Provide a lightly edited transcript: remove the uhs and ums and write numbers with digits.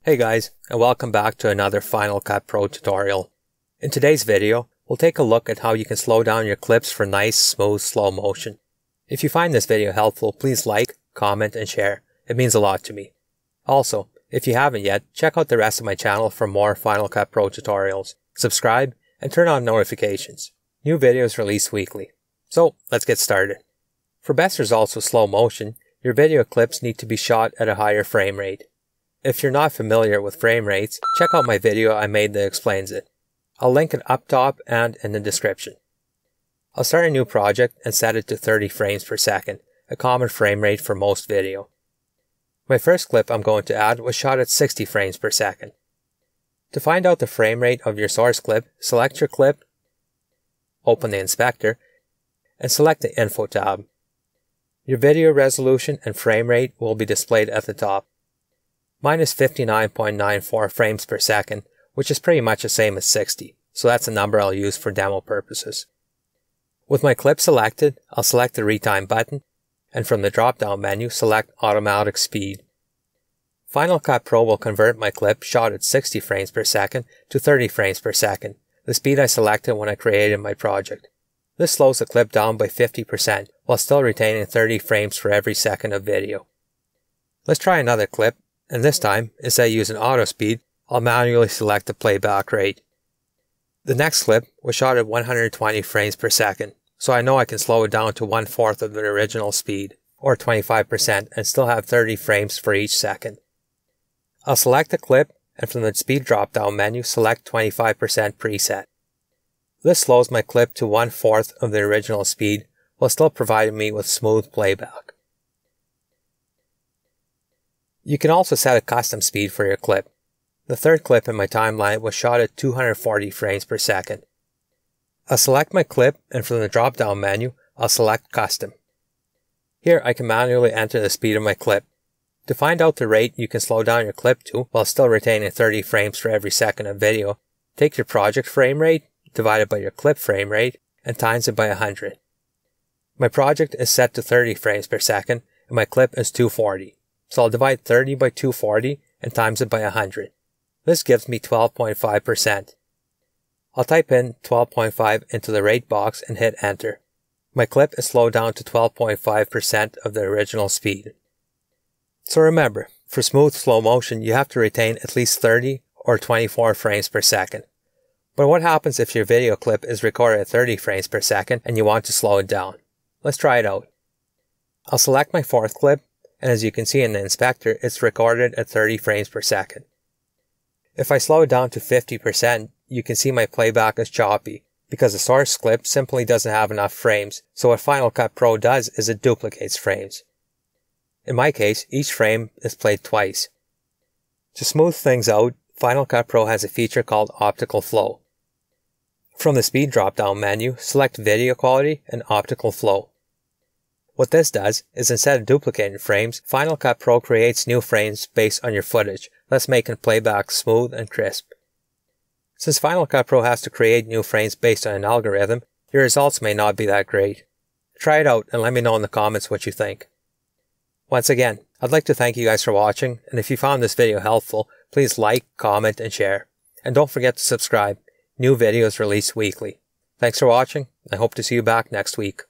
Hey guys, and welcome back to another Final Cut Pro tutorial. In today's video, we'll take a look at how you can slow down your clips for nice, smooth, slow motion. If you find this video helpful, please like, comment, and share. It means a lot to me. Also, if you haven't yet, check out the rest of my channel for more Final Cut Pro tutorials. Subscribe, and turn on notifications. New videos released weekly. So, let's get started. For best results with slow motion, your video clips need to be shot at a higher frame rate. If you're not familiar with frame rates, check out my video I made that explains it. I'll link it up top and in the description. I'll start a new project and set it to 30 frames per second, a common frame rate for most video. My first clip I'm going to add was shot at 60 frames per second. To find out the frame rate of your source clip, select your clip, open the inspector, and select the Info tab. Your video resolution and frame rate will be displayed at the top. Mine is 59.94 frames per second, which is pretty much the same as 60, so that's a number I'll use for demo purposes. With my clip selected, I'll select the Retime button, and from the drop-down menu, select Automatic Speed. Final Cut Pro will convert my clip shot at 60 frames per second to 30 frames per second, the speed I selected when I created my project. This slows the clip down by 50%, while still retaining 30 frames for every second of video. Let's try another clip. And this time, instead of using auto speed, I'll manually select the playback rate. The next clip was shot at 120 frames per second, so I know I can slow it down to 1/4 of the original speed, or 25%, and still have 30 frames for each second. I'll select the clip, and from the speed drop-down menu, select 25% preset. This slows my clip to 1/4 of the original speed, while still providing me with smooth playback. You can also set a custom speed for your clip. The third clip in my timeline was shot at 240 frames per second. I'll select my clip, and from the drop-down menu, I'll select Custom. Here I can manually enter the speed of my clip. To find out the rate you can slow down your clip to while still retaining 30 frames for every second of video, take your project frame rate, divide it by your clip frame rate, and times it by 100. My project is set to 30 frames per second, and my clip is 240. So I'll divide 30 by 240 and times it by 100. This gives me 12.5%. I'll type in 12.5 into the rate box and hit enter. My clip is slowed down to 12.5% of the original speed. So remember, for smooth slow motion you have to retain at least 30 or 24 frames per second. But what happens if your video clip is recorded at 30 frames per second and you want to slow it down? Let's try it out. I'll select my fourth clip, and as you can see in the inspector, it's recorded at 30 frames per second. If I slow it down to 50%, you can see my playback is choppy, because the source clip simply doesn't have enough frames, so what Final Cut Pro does is it duplicates frames. In my case, each frame is played twice. To smooth things out, Final Cut Pro has a feature called Optical Flow. From the speed drop-down menu, select Video Quality and Optical Flow. What this does is instead of duplicating frames, Final Cut Pro creates new frames based on your footage, thus making playback smooth and crisp. Since Final Cut Pro has to create new frames based on an algorithm, your results may not be that great. Try it out and let me know in the comments what you think. Once again, I'd like to thank you guys for watching, and if you found this video helpful, please like, comment, and share. And don't forget to subscribe. New videos released weekly. Thanks for watching. I hope to see you back next week.